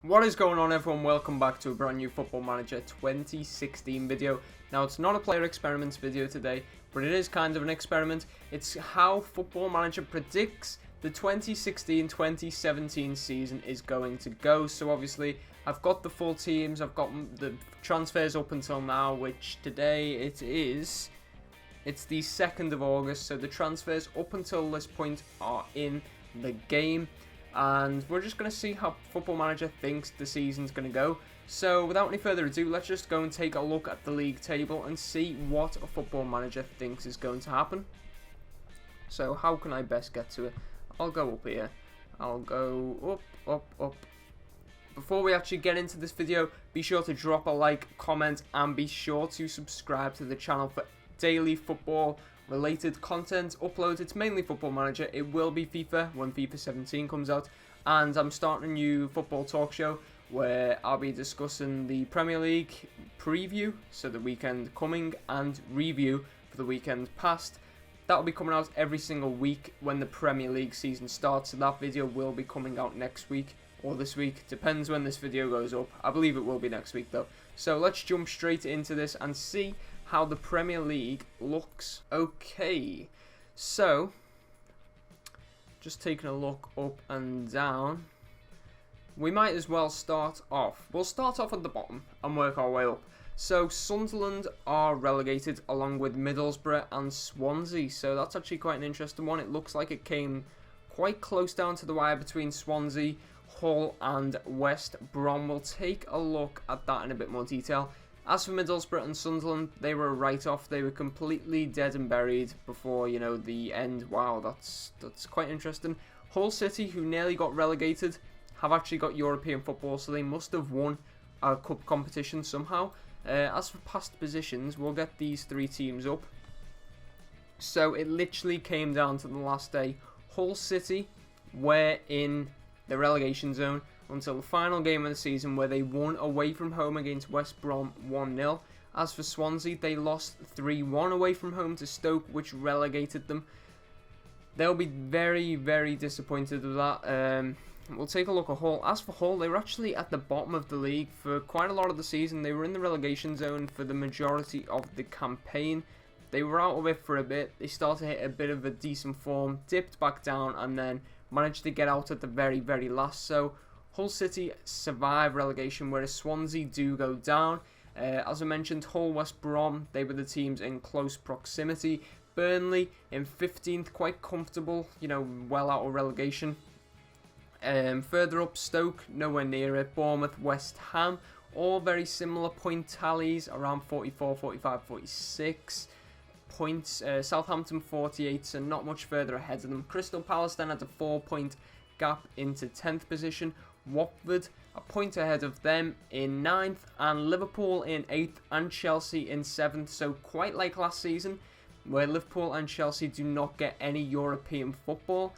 What is going on, everyone? Welcome back to a brand new Football Manager 2016 video. Now, it's not a player experiments video today, but it is kind of an experiment. It's how Football Manager predicts the 2016-2017 season is going to go. So obviously, I've got the full teams, I've got the transfers up until now, which today it's the 2nd of August, so the transfers up until this point are in the game. And we're just going to see how Football Manager thinks the season's going to go. So without any further ado, let's just go and take a look at the league table and see what a Football Manager thinks is going to happen. So how can I best get to it? I'll go up here. I'll go up. Before we actually get into this video, be sure to drop a like, comment, and be sure to subscribe to the channel for daily football related content uploads. It's mainly Football Manager. It will be FIFA when FIFA 17 comes out, and I'm starting a new football talk show where I'll be discussing the Premier League preview, so the weekend coming, and review for the weekend past. That will be coming out every single week when the Premier League season starts, so that video will be coming out next week or this week, depends when this video goes up. I believe it will be next week though. So let's jump straight into this and see how the Premier League looks. Okay, so just taking a look up and down, we might as well start off. We'll start off at the bottom and work our way up. So Sunderland are relegated along with Middlesbrough and Swansea, so that's actually quite an interesting one. It looks like it came quite close down to the wire between Swansea, Hull and West Brom. We'll take a look at that in a bit more detail. As for Middlesbrough and Sunderland, they were a write-off. They were completely dead and buried before, the end. Wow, that's quite interesting. Hull City, who nearly got relegated, have actually got European football, so they must have won a cup competition somehow. As for past positions, we'll get these three teams up. So it literally came down to the last day. Hull City were in the relegation zone until the final game of the season, where they won away from home against West Brom 1-0. As for Swansea, they lost 3-1 away from home to Stoke, which relegated them. They'll be very, very disappointed with that. We'll take a look at Hull. As for Hull, they were actually at the bottom of the league for quite a lot of the season. They were in the relegation zone for the majority of the campaign. They were out of it for a bit. They started to hit a bit of a decent form, dipped back down, and then managed to get out at the very, very last. So Hull City survive relegation, whereas Swansea do go down. As I mentioned, Hull, West Brom, they were the teams in close proximity. Burnley in 15th, quite comfortable, well out of relegation. Further up, Stoke, nowhere near it. Bournemouth, West Ham, all very similar point tallies, around 44, 45, 46 points. Southampton 48, so not much further ahead of them. Crystal Palace then had a 4-point gap into 10th position. Watford a point ahead of them in 9th, and Liverpool in 8th, and Chelsea in 7th. So quite like last season, where Liverpool and Chelsea do not get any European football.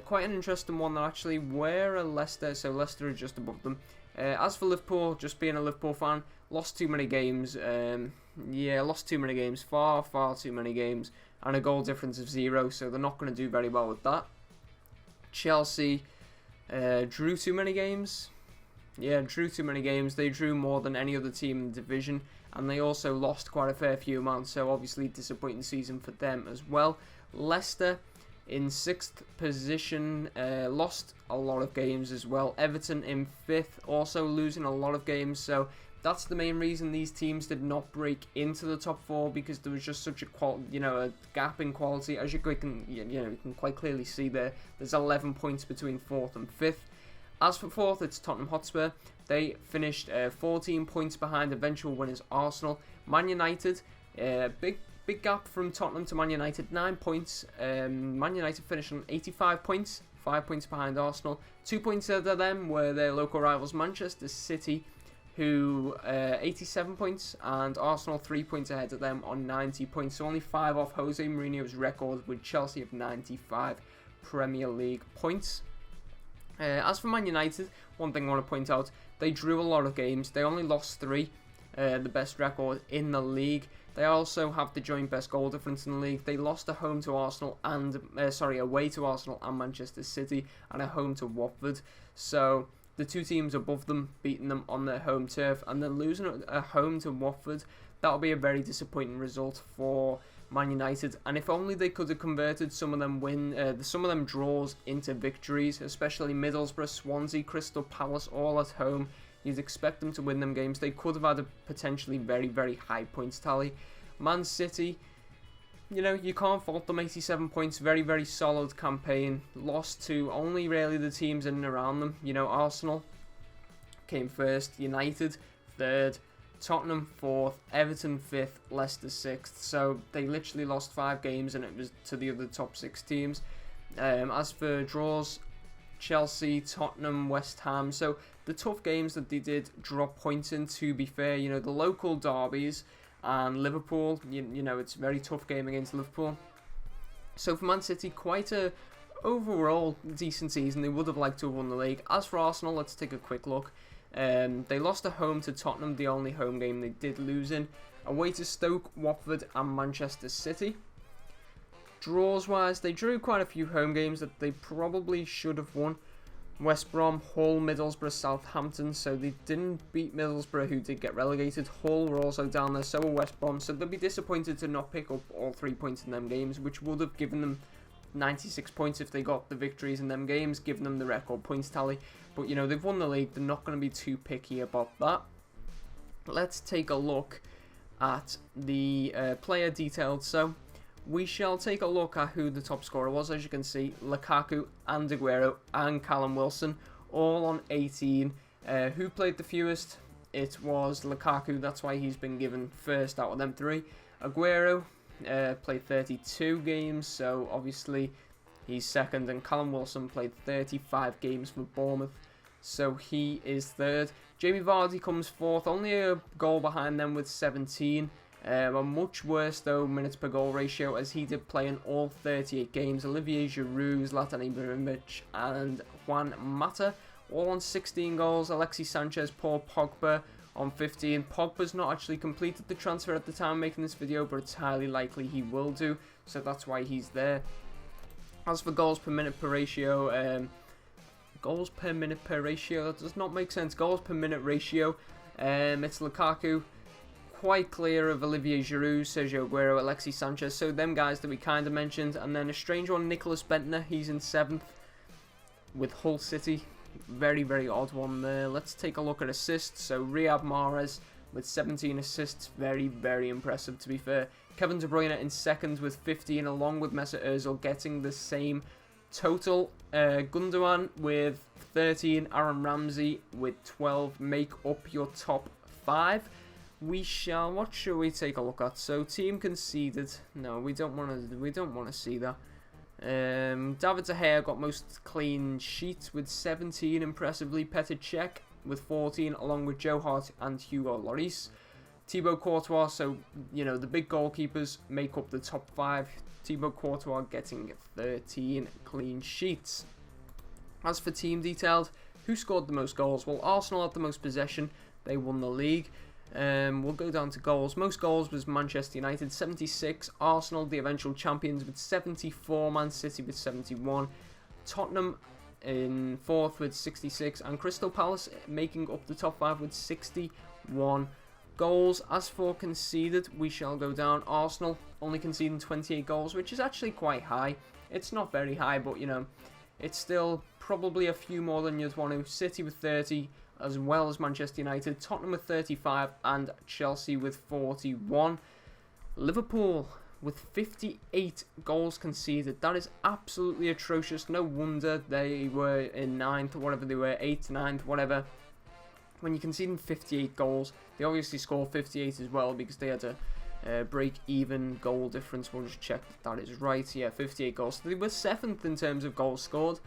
Quite an interesting one that actually. Where are Leicester? So Leicester are just above them. As for Liverpool, just being a Liverpool fan, lost too many games. Lost too many games. Far too many games. And a goal difference of 0, so they're not going to do very well with that. Chelsea drew too many games. Yeah, drew too many games. They drew more than any other team in the division, and they also lost quite a fair few amounts, so obviously disappointing season for them as well. Leicester in 6th position, lost a lot of games as well. Everton in 5th, also losing a lot of games, so that's the main reason these teams did not break into the top 4, because there was just such a a gap in quality. As you can quite clearly see there, there's 11 points between 4th and 5th. As for 4th, it's Tottenham Hotspur. They finished 14 points behind eventual winners Arsenal. Man United, big gap from Tottenham to Man United, 9 points. Man United finished on 85 points, 5 points behind Arsenal. 2 points ahead of them were their local rivals Manchester City, who 87 points, and Arsenal 3 points ahead of them on 90 points, so only 5 off Jose Mourinho's record with Chelsea of 95 Premier League points. As for Man United, one thing I want to point out, they drew a lot of games. They only lost 3, the best record in the league. They also have the joint best goal difference in the league. They lost at home to Arsenal and away to Arsenal and Manchester City, and at home to Watford. So the two teams above them beating them on their home turf, and then losing at home to Watford. That'll be a very disappointing result for Man United, and if only they could have converted some of them draws into victories, especially Middlesbrough, Swansea, Crystal Palace, all at home. You'd expect them to win them games. They could have had a potentially very, very high points tally. Man City, you can't fault them. 87 points, very, very solid campaign. Lost to only really the teams in and around them. Arsenal came first, United third, Tottenham 4th, Everton 5th, Leicester 6th. So they literally lost 5 games, and it was to the other top 6 teams. As for draws, Chelsea, Tottenham, West Ham. So the tough games that they did drop points in, to be fair, the local derbies, and Liverpool, it's a very tough game against Liverpool. So for Man City, quite a overall decent season. They would have liked to have won the league. As for Arsenal, let's take a quick look. They lost at home to Tottenham, the only home game they did lose in. Away to Stoke, Watford and Manchester City. Draws wise, they drew quite a few home games that they probably should have won. West Brom, Hull, Middlesbrough, Southampton. So they didn't beat Middlesbrough, who did get relegated. Hull were also down there, so were West Brom. So they'll be disappointed to not pick up all 3 points in them games, which would have given them 96 points if they got the victories in them games, giving them the record points tally. But they've won the league. They're not going to be too picky about that. Let's take a look at the player detailed. So we shall take a look at who the top scorer was. As you can see, Lukaku and Aguero and Callum Wilson all on 18. Who played the fewest? It was Lukaku. That's why he's been given first out of them 3. Aguero played 32 games, so obviously he's second, and Callum Wilson played 35 games for Bournemouth, so he is third. Jamie Vardy comes fourth, only a goal behind them with 17. A much worse, though, minutes per goal ratio, as he did play in all 38 games. Olivier Giroud, Zlatan Ibrahimovic and Juan Mata all on 16 goals. Alexis Sanchez, Paul Pogba on 15. Pogba's not actually completed the transfer at the time of making this video, but it's highly likely he will do, so that's why he's there. As for goals per minute per ratio, that does not make sense. Goals per minute ratio, it's Lukaku, quite clear of Olivier Giroud, Sergio Aguero, Alexis Sanchez, so them guys that we kind of mentioned. And then a strange one, Nicholas Bentner, he's in 7th with Hull City. Very, very odd one there. Let's take a look at assists. So Riyad Mahrez with 17 assists, very, very impressive, to be fair. Kevin De Bruyne in 2nd with 15, along with Mesut Ozil getting the same total. Gundogan with 13, Aaron Ramsey with 12 make up your top 5. What shall we take a look at? So team conceded. No, we don't want to see that. David De Gea got most clean sheets with 17, impressively. Petr Cech with 14, along with Joe Hart and Hugo Lloris. Thibaut Courtois, so the big goalkeepers make up the top 5. Thibaut Courtois getting 13 clean sheets. As for team detailed, who scored the most goals? Well, Arsenal had the most possession. They won the league. We'll go down to goals. Most goals was Manchester United, 76. Arsenal, the eventual champions, with 74. Man City with 71. Tottenham in 4th with 66. And Crystal Palace making up the top 5 with 61 goals. As for conceded, we shall go down. Arsenal only conceding 28 goals, which is actually quite high. It's not very high, but it's still probably a few more than you'd want to. City with 30, as well as Manchester United. Tottenham with 35 and Chelsea with 41. Liverpool with 58 goals conceded. That is absolutely atrocious. No wonder they were in 9th or whatever they were, 8th, 9th, whatever. When you're conceding 58 goals, they obviously scored 58 as well because they had a break-even goal difference. We'll just check that is right. Yeah, 58 goals. So they were 7th in terms of goals scored,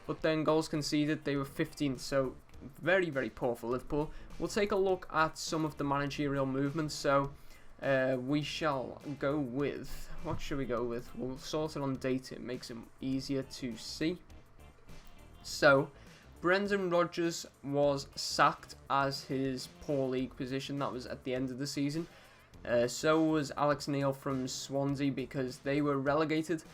but then goals conceded, they were 15th. So very, very poor for Liverpool. We'll take a look at some of the managerial movements. So we shall go with, what should we go with? We'll sort it on data. It makes it easier to see. So Brendan Rodgers was sacked as his poor league position. That was at the end of the season. So was Alex Neil from Swansea because they were relegated.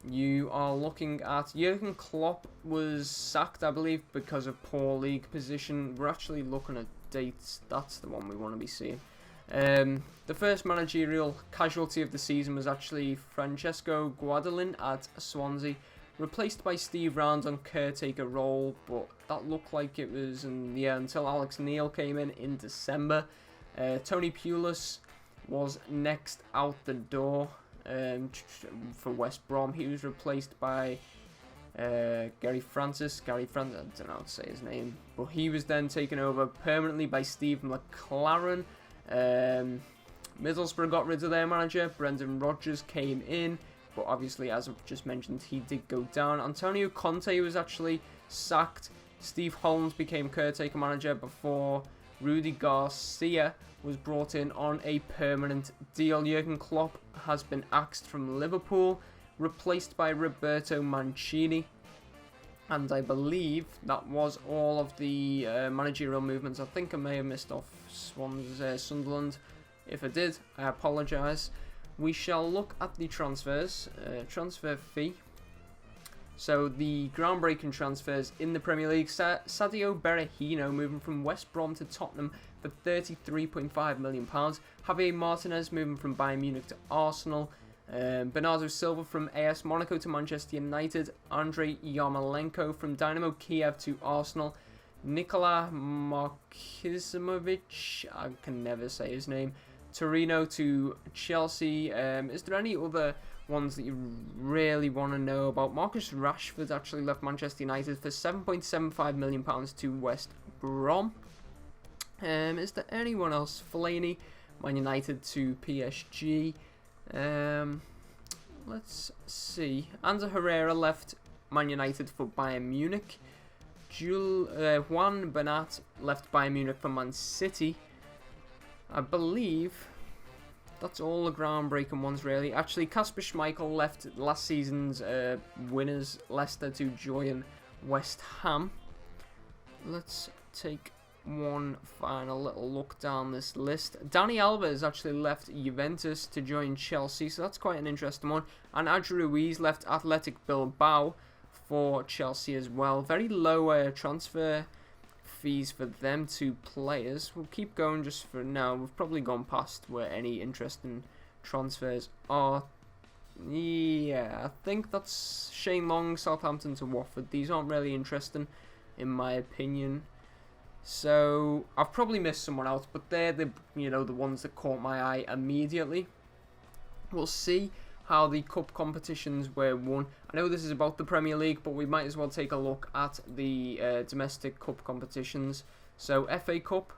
you are looking at Jurgen Klopp was sacked, I believe, because of poor league position. We're actually looking at dates. That's the one we want to be seeing. The first managerial casualty of the season was actually Francesco Guadagnino at Swansea, replaced by Steve Round on caretaker role, but that looked like it was until Alex Neil came in December. Tony Pulis was next out the door for West Brom. He was replaced by Gary Francis, I don't know how to say his name, but he was then taken over permanently by Steve McLaren. Middlesbrough got rid of their manager. Brendan Rodgers came in, but obviously, as I've just mentioned, he did go down. Antonio Conte was actually sacked. Steve Holmes became caretaker manager before Rudy Garcia was brought in on a permanent deal. Jurgen Klopp has been axed from Liverpool, replaced by Roberto Mancini. And I believe that was all of the managerial movements. I think I may have missed off Sunderland. If I did, I apologise. We shall look at the transfers. Transfer fee. So the groundbreaking transfers in the Premier League. Sadio Berahino moving from West Brom to Tottenham for £33.5 million. Javier Martinez moving from Bayern Munich to Arsenal. Bernardo Silva from AS Monaco to Manchester United. Andrei Yarmolenko from Dynamo Kiev to Arsenal. Nikola Markizimovic, I can never say his name, Torino to Chelsea. Is there any other ones that you really want to know about? Marcus Rashford actually left Manchester United for £7.75 million to West Brom. Is there anyone else? Fellaini, Man United to PSG. Let's see. Ander Herrera left Man United for Bayern Munich. Juan Bernat left Bayern Munich for Man City. I believe that's all the groundbreaking ones, really. Actually, Kasper Schmeichel left last season's winners, Leicester, to join West Ham. Let's take one final little look down this list. Dani Alves actually left Juventus to join Chelsea, so that's quite an interesting one. And Adri Ruiz left Athletic Bilbao for Chelsea as well. Very low transfer fees for them two players. We'll keep going just for now. We've probably gone past where any interesting transfers are. Yeah, I think that's Shane Long, Southampton to Watford. These aren't really interesting, in my opinion. So I've probably missed someone else, but they're the the ones that caught my eye immediately. We'll see how the cup competitions were won. I know this is about the Premier League, but we might as well take a look at the domestic cup competitions. So FA Cup,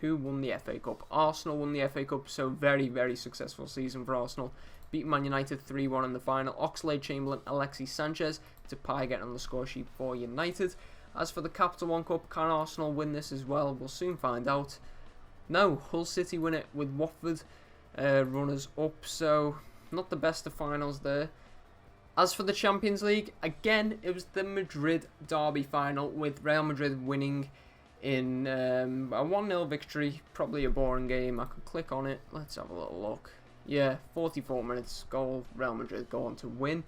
who won the FA Cup? Arsenal won the FA Cup, so very, very successful season for Arsenal. Beat Man United 3-1 in the final. Oxlade-Chamberlain, Alexis Sanchez to Pai getting on the score sheet for United. As for the Capital One Cup, can Arsenal win this as well? We'll soon find out. No, Hull City win it with Watford runners up, so not the best of finals there. As for the Champions League, again, it was the Madrid derby final with Real Madrid winning in a 1-0 victory. Probably a boring game. I could click on it. Let's have a little look. Yeah, 44 minutes goal. Real Madrid go on to win.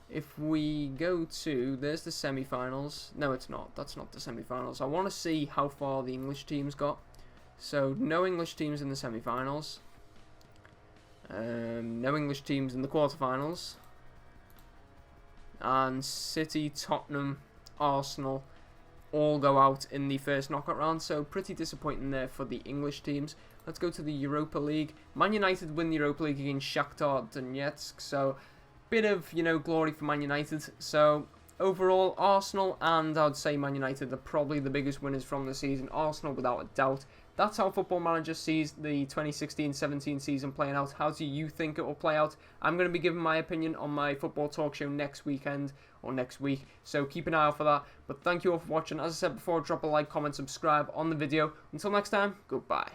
If we go to, there's the semi-finals. No, it's not. That's not the semi-finals. I want to see how far the English teams got. So, no English teams in the semi-finals. No English teams in the quarterfinals. And City, Tottenham, Arsenal all go out in the first knockout round. So, pretty disappointing there for the English teams. Let's go to the Europa League. Man United win the Europa League against Shakhtar Donetsk. So, bit of, glory for Man United. So, overall, Arsenal and I would say Man United are probably the biggest winners from the season. Arsenal, without a doubt. That's how Football Manager sees the 2016-17 season playing out. How do you think it will play out? I'm going to be giving my opinion on my football talk show next weekend or next week. So, keep an eye out for that. But thank you all for watching. As I said before, drop a like, comment, subscribe on the video. Until next time, goodbye.